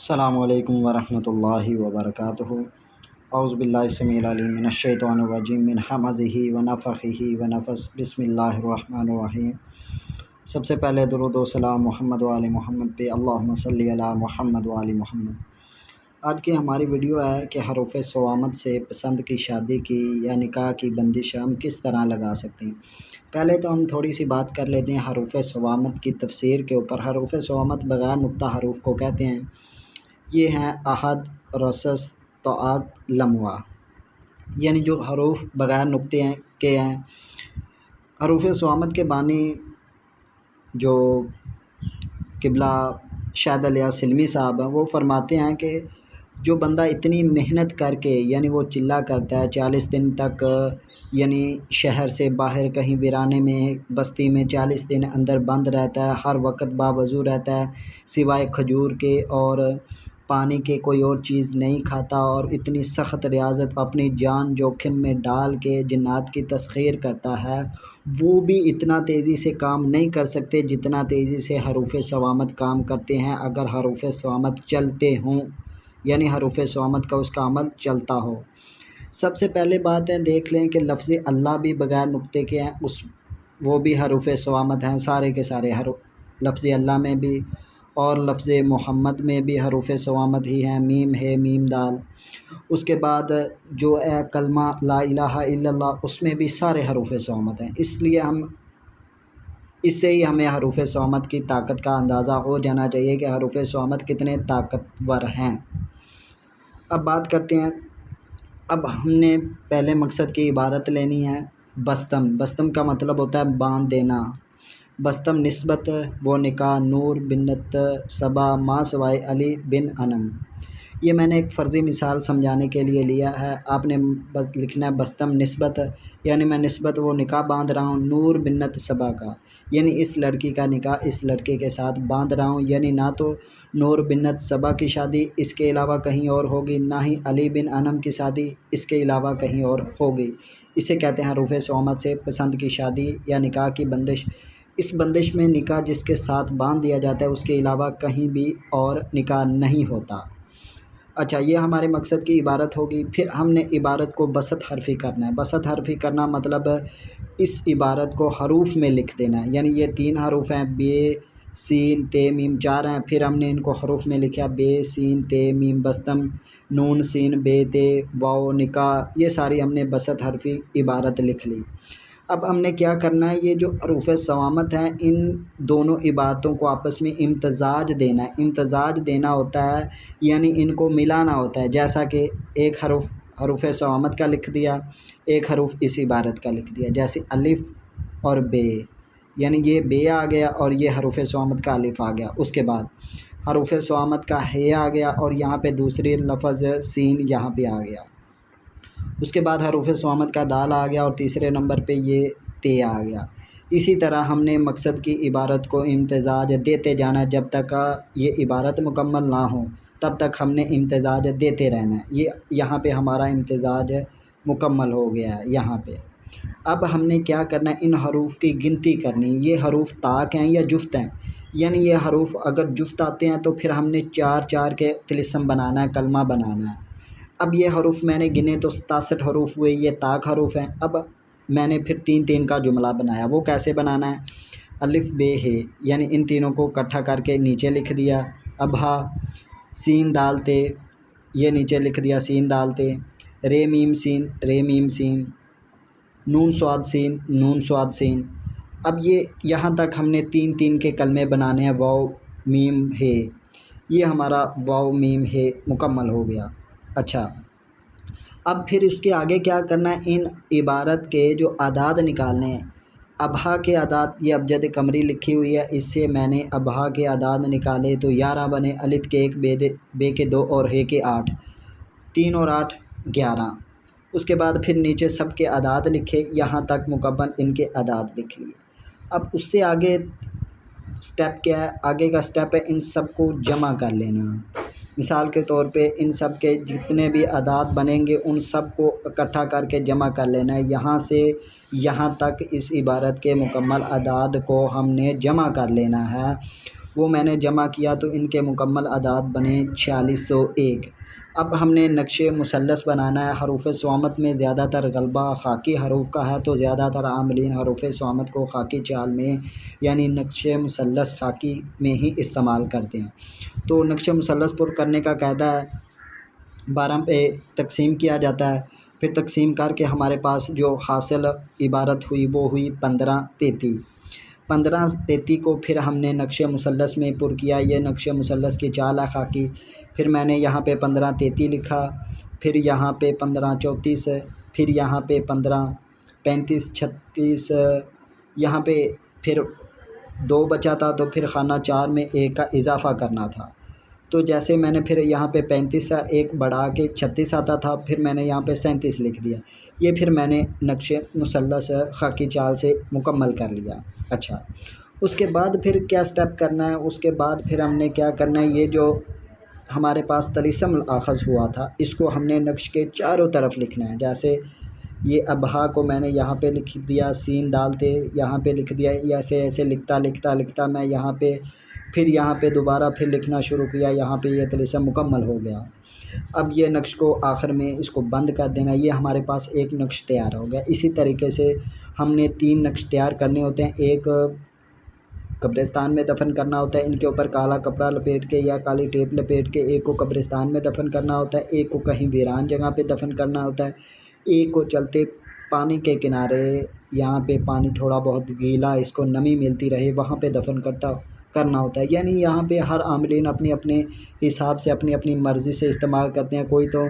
السلام علیکم ورحمۃ اللہ وبرکاتہ۔ اعوذ باللہ السمیع العلیم من الشیطان الرجیم من ہمزہ ونفخہ ونفث، بسم اللہ الرحمن الرحیم۔ سب سے پہلے درود و سلام محمد و آل محمد پہ، اللہم صلی علی محمد و آل محمد۔ آج کی ہماری ویڈیو ہے کہ حروف صوامت سے پسند کی شادی کی یا نکاح کی بندش ہم کس طرح لگا سکتے ہیں۔ پہلے تو ہم تھوڑی سی بات کر لیتے ہیں حروف صوامت کی تفسیر کے اوپر۔ حروف صوامت بغیر نقطہ حروف کو کہتے ہیں۔ یہ ہیں احد، رصص، طاق، لموا، یعنی جو حروف بغیر نقطے کے ہیں۔ حروف صوامت کے بانی جو قبلہ شاہد علیہ سلمی صاحب ہیں، وہ فرماتے ہیں کہ جو بندہ اتنی محنت کر کے یعنی وہ چلہ کرتا ہے 40 دن تک، یعنی شہر سے باہر کہیں ویرانے میں بستی میں 40 دن اندر بند رہتا ہے، ہر وقت باوضو رہتا ہے، سوائے کھجور کے اور پانی کے کوئی اور چیز نہیں کھاتا، اور اتنی سخت ریاضت اپنی جان جوخم میں ڈال کے جنات کی تسخیر کرتا ہے، وہ بھی اتنا تیزی سے کام نہیں کر سکتے جتنا تیزی سے حروف صوامت کام کرتے ہیں اگر حروف صوامت چلتے ہوں، یعنی حروف صوامت کا اس کا عمل چلتا ہو۔ سب سے پہلے بات ہے، دیکھ لیں کہ لفظ اللہ بھی بغیر نقطے کے ہیں، وہ بھی حروف صوامت ہیں، سارے کے سارے لفظ اللہ میں بھی اور لفظ محمد میں بھی حروف صوامت ہی ہیں، میم ہے، میم دال۔ اس کے بعد جو ہے کلمہ لا الہ الا اللہ، اس میں بھی سارے حروف صوامت ہیں۔ اس لیے اس سے ہی ہمیں حروف صوامت کی طاقت کا اندازہ ہو جانا چاہیے کہ حروف صوامت کتنے طاقتور ہیں۔ اب بات کرتے ہیں، اب ہم نے پہلے مقصد کی عبارت لینی ہے بستم۔ بستم کا مطلب ہوتا ہے باندھ دینا۔ بستم نسبت و نکاح نور بنت صبا ما سوائے علی بن انم۔ یہ میں نے ایک فرضی مثال سمجھانے کے لیے لیا ہے۔ آپ نے بس لکھنا ہے بستم نسبت، یعنی میں نسبت وہ نکاح باندھ رہا ہوں نور بنت صبا کا، یعنی اس لڑکی کا نکاح اس لڑکے کے ساتھ باندھ رہا ہوں، یعنی نہ تو نور بنت صبا کی شادی اس کے علاوہ کہیں اور ہوگی، نہ ہی علی بن انم کی شادی اس کے علاوہ کہیں اور ہوگی۔ اسے کہتے ہیں حروف صوامت سے پسند کی شادی یا نکاح کی بندش۔ اس بندش میں نکاح جس کے ساتھ باندھ دیا جاتا ہے اس کے علاوہ کہیں بھی اور نکاح نہیں ہوتا۔ اچھا، یہ ہمارے مقصد کی عبارت ہوگی۔ پھر ہم نے عبارت کو بسط حرفی کرنا ہے۔ بسط حرفی کرنا مطلب اس عبارت کو حروف میں لکھ دینا ہے، یعنی یہ 3 حروف ہیں، بے سین تے میم، 4 ہیں، پھر ہم نے ان کو حروف میں لکھا بے سین تے میم بستم، نون سین بے تے واو نکاح، یہ ساری ہم نے بسط حرفی عبارت لکھ لی۔ اب ہم نے کیا کرنا ہے، یہ جو حروف صوامت ہیں ان دونوں عبارتوں کو آپس میں امتزاج دینا ہے۔ امتزاج دینا ہوتا ہے یعنی ان کو ملانا ہوتا ہے، جیسا کہ ایک حروف صوامت کا لکھ دیا، ایک حروف اس عبارت کا لکھ دیا، جیسے الف اور بے، یعنی یہ بے آ گیا اور یہ حروف صوامت کا الف آ گیا۔ اس کے بعد حروف صوامت کا ہے آ گیا اور یہاں پہ دوسری لفظ سین یہاں پہ آ گیا۔ اس کے بعد حروف صوامت کا دال آ گیا اور تیسرے نمبر پہ یہ تے آ گیا۔ اسی طرح ہم نے مقصد کی عبارت کو امتزاج دیتے جانا، جب تک یہ عبارت مکمل نہ ہو تب تک ہم نے امتزاج دیتے رہنا ہے۔ یہ یہاں پہ ہمارا امتزاج مکمل ہو گیا ہے یہاں پہ۔ اب ہم نے کیا کرنا ہے، ان حروف کی گنتی کرنی۔ یہ حروف طاق ہیں یا جفت ہیں، یعنی یہ حروف اگر جفت آتے ہیں تو پھر ہم نے 4 کے طلسم بنانا ہے، کلمہ بنانا ہے۔ اب یہ حروف میں نے گنے تو 67 حروف ہوئے، یہ طاق حروف ہیں۔ اب میں نے پھر 3 کا جملہ بنایا، وہ کیسے بنانا ہے، الف بے ہے، یعنی ان تینوں کو اکٹھا کر کے نیچے لکھ دیا، اب ہا سین دالتے، یہ نیچے لکھ دیا سین دالتے، رے میم سین، رے میم سین، نون سواد سین، نون سواد سین۔ اب یہ یہاں تک ہم نے 3 کے کلمے بنانے ہیں، واو میم ہے، یہ ہمارا واو میم ہے مکمل ہو گیا۔ اچھا، اب پھر اس کے آگے کیا کرنا ہے، ان عبارت کے جو اعداد نکالنے ہیں۔ ابہا کے اعداد، یہ ابجد قمری لکھی ہوئی ہے، اس سے میں نے ابہا کے اعداد نکالے تو 11 بنے، الف کے 1، بے کے 2 اور ہے کے 8، 3 اور 8 11۔ اس کے بعد پھر نیچے سب کے اعداد لکھے، یہاں تک مکمل ان کے اعداد لکھ لیے۔ اب اس سے آگے سٹیپ کیا ہے، آگے کا سٹیپ ہے ان سب کو جمع کر لینا۔ مثال کے طور پہ ان سب کے جتنے بھی اعداد بنیں گے ان سب کو اکٹھا کر کے جمع کر لینا ہے، یہاں سے یہاں تک اس عبارت کے مکمل اعداد کو ہم نے جمع کر لینا ہے۔ وہ میں نے جمع کیا تو ان کے مکمل اعداد بنے 4601۔ اب ہم نے نقش مثلث بنانا ہے۔ حروف صامت میں زیادہ تر غلبہ خاکی حروف کا ہے، تو زیادہ تر عاملین حروف صامت کو خاکی چال میں یعنی نقش مثلث خاکی میں ہی استعمال کرتے ہیں۔ تو نقش مثلث پر کرنے کا قاعدہ ہے، 12 پہ تقسیم کیا جاتا ہے، پھر تقسیم کر کے ہمارے پاس جو حاصل عبارت ہوئی وہ ہوئی 15-33۔ 15-33 کو پھر ہم نے نقش مثلث میں پر کیا۔ یہ نقش مثلث کی چال ہے خاکی۔ پھر میں نے یہاں پہ 15-33 لکھا، پھر یہاں پہ 15-34، پھر یہاں پہ 15-35-36، یہاں پہ پھر 2 بچا تھا تو پھر خانہ 4 میں 1 کا اضافہ کرنا تھا۔ تو جیسے میں نے پھر یہاں پہ 35 کا 1 بڑھا کے 36 آتا تھا، پھر میں نے یہاں پہ 37 لکھ دیا۔ یہ پھر میں نے نقش مثلث خاکی چال سے مکمل کر لیا۔ اچھا، اس کے بعد پھر کیا سٹیپ کرنا ہے؟ اس کے بعد پھر ہم نے کیا کرنا ہے، یہ جو ہمارے پاس طلیسم الاخذ ہوا تھا اس کو ہم نے نقش کے چاروں طرف لکھنا ہے۔ جیسے یہ ابہا کو میں نے یہاں پہ لکھ دیا، سین ڈالتے یہاں پہ لکھ دیا، ایسے ایسے لکھتا میں یہاں پہ پھر یہاں پہ دوبارہ پھر لکھنا شروع کیا، یہاں پہ یہ طلیسم مکمل ہو گیا۔ اب یہ نقش کو آخر میں اس کو بند کر دینا، یہ ہمارے پاس ایک نقش تیار ہو گیا۔ اسی طریقے سے ہم نے 3 نقش تیار کرنے ہوتے ہیں۔ ایک قبرستان میں دفن کرنا ہوتا ہے، ان کے اوپر کالا کپڑا لپیٹ کے یا کالی ٹیپ لپیٹ کے ایک کو قبرستان میں دفن کرنا ہوتا ہے، ایک کو کہیں ویران جگہ پہ دفن کرنا ہوتا ہے، ایک کو چلتے پانی کے کنارے، یہاں پہ پانی تھوڑا بہت گیلا اس کو نمی ملتی رہے وہاں پہ دفن کرنا ہوتا ہے۔ یعنی یہاں پہ ہر عاملین اپنے اپنے حساب سے اپنی اپنی مرضی سے استعمال کرتے ہیں۔ کوئی تو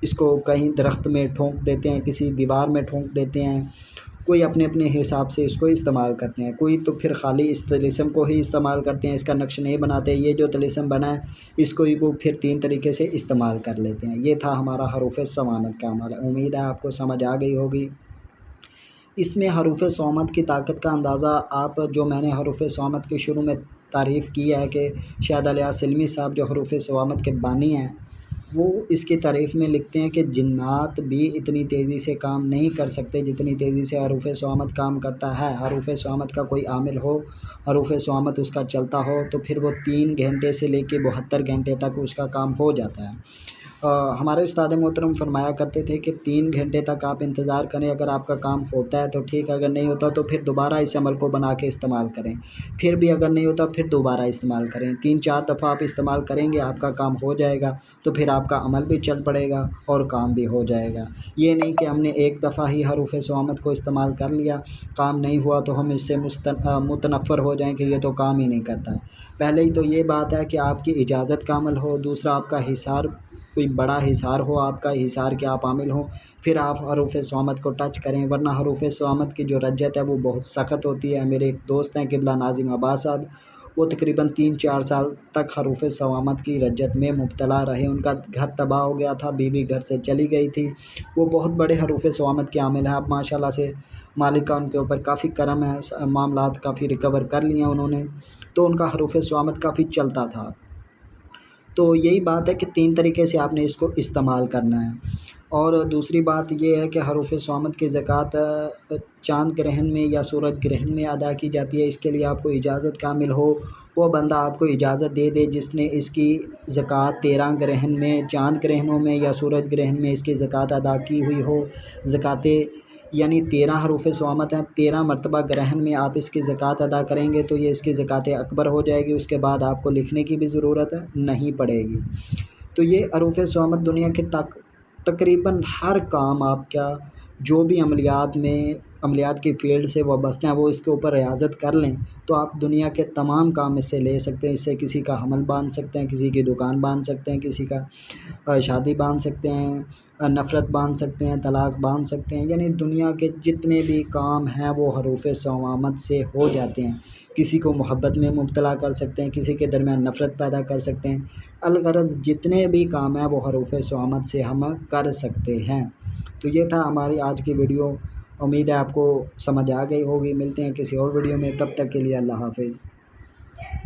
اس کو کہیں درخت میں ٹھونک دیتے ہیں، کسی دیوار میں ٹھونک دیتے ہیں، کوئی اپنے اپنے حساب سے اس کو استعمال کرتے ہیں، کوئی تو پھر خالی اس طلیسم کو ہی استعمال کرتے ہیں، اس کا نقش نہیں بناتے۔ یہ جو طلیسم بنا ہے اس کو ہی وہ پھر 3 طریقے سے استعمال کر لیتے ہیں۔ یہ تھا ہمارا حروف صامت کا عمل۔ امید ہے آپ کو سمجھ آ گئی ہوگی۔ اس میں حروف صامت کی طاقت کا اندازہ آپ جو میں نے حروف صامت کے شروع میں تعریف کی ہے کہ شاہد علیہ سلمی صاحب جو حروف صامت کے بانی ہیں وہ اس کی تعریف میں لکھتے ہیں کہ جنات بھی اتنی تیزی سے کام نہیں کر سکتے جتنی تیزی سے حروف صامت کام کرتا ہے۔ حروف صامت کا کوئی عامل ہو، حروف صامت اس کا چلتا ہو تو پھر وہ 3 گھنٹے سے لے کے 72 گھنٹے تک اس کا کام ہو جاتا ہے۔ ہمارے استاد محترم فرمایا کرتے تھے کہ 3 گھنٹے تک آپ انتظار کریں، اگر آپ کا کام ہوتا ہے تو ٹھیک، اگر نہیں ہوتا تو پھر دوبارہ اس عمل کو بنا کے استعمال کریں، پھر بھی اگر نہیں ہوتا پھر دوبارہ استعمال کریں۔ 3-4 دفعہ آپ استعمال کریں گے، آپ کا کام ہو جائے گا، تو پھر آپ کا عمل بھی چل پڑے گا اور کام بھی ہو جائے گا۔ یہ نہیں کہ ہم نے ایک دفعہ ہی حروف صامت کو استعمال کر لیا، کام نہیں ہوا تو ہم اس سے متنفر ہو جائیں کہ یہ تو کام ہی نہیں کرتا۔ پہلے ہی تو یہ بات ہے کہ آپ کی اجازت کا عمل ہو، دوسرا آپ کا حصار کوئی بڑا حصار ہو، آپ کا حصار کے آپ عامل ہوں، پھر آپ حروف صامت کو ٹچ کریں، ورنہ حروف صامت کی جو رجت ہے وہ بہت سخت ہوتی ہے۔ میرے ایک دوست ہیں قبلہ ناظم عباس صاحب، وہ تقریباً 3-4 سال تک حروف صامت کی رجت میں مبتلا رہے، ان کا گھر تباہ ہو گیا تھا، بیوی گھر سے چلی گئی تھی، وہ بہت بڑے حروف صامت کے عامل ہیں۔ اب ماشاءاللہ سے مالک کا ان کے اوپر کافی کرم ہے، معاملات کافی ریکور کر لیے انہوں نے، تو ان کا حروف صامت کافی چلتا تھا۔ تو یہی بات ہے کہ 3 طریقے سے آپ نے اس کو استعمال کرنا ہے۔ اور دوسری بات یہ ہے کہ حروف صامت کی زکوٰۃ چاند گرہن میں یا سورج گرہن میں ادا کی جاتی ہے۔ اس کے لیے آپ کو اجازت کا حامل ہو، وہ بندہ آپ کو اجازت دے دے جس نے اس کی زکوٰۃ 13 گرہن میں، چاند گرہنوں میں یا سورج گرہن میں اس کی زکوٰۃ ادا کی ہوئی ہو۔ زکوٰۃ یعنی 13 حروف صامت ہیں، 13 مرتبہ گرہن میں آپ اس کی زکوٰۃ ادا کریں گے تو یہ اس کی زکوٰۃ اکبر ہو جائے گی، اس کے بعد آپ کو لکھنے کی بھی ضرورت نہیں پڑے گی۔ تو یہ حروف صامت دنیا کے تقریباً ہر کام آپ کا جو بھی عملیات کی فیلڈ سے وابستہ ہیں وہ اس کے اوپر ریاضت کر لیں تو آپ دنیا کے تمام کام اس سے لے سکتے ہیں۔ اس سے کسی کا حمل باندھ سکتے ہیں، کسی کی دکان باندھ سکتے ہیں، کسی کا شادی باندھ سکتے ہیں، نفرت باندھ سکتے ہیں، طلاق باندھ سکتے ہیں، یعنی دنیا کے جتنے بھی کام ہیں وہ حروف صامت سے ہو جاتے ہیں۔ کسی کو محبت میں مبتلا کر سکتے ہیں، کسی کے درمیان نفرت پیدا کر سکتے ہیں، الغرض جتنے بھی کام ہیں وہ حروف صامت سے ہم کر سکتے ہیں۔ تو یہ تھا ہماری آج کی ویڈیو، امید ہے آپ کو سمجھ آ گئی ہوگی۔ ملتے ہیں کسی اور ویڈیو میں، تب تک کے لیے اللہ حافظ۔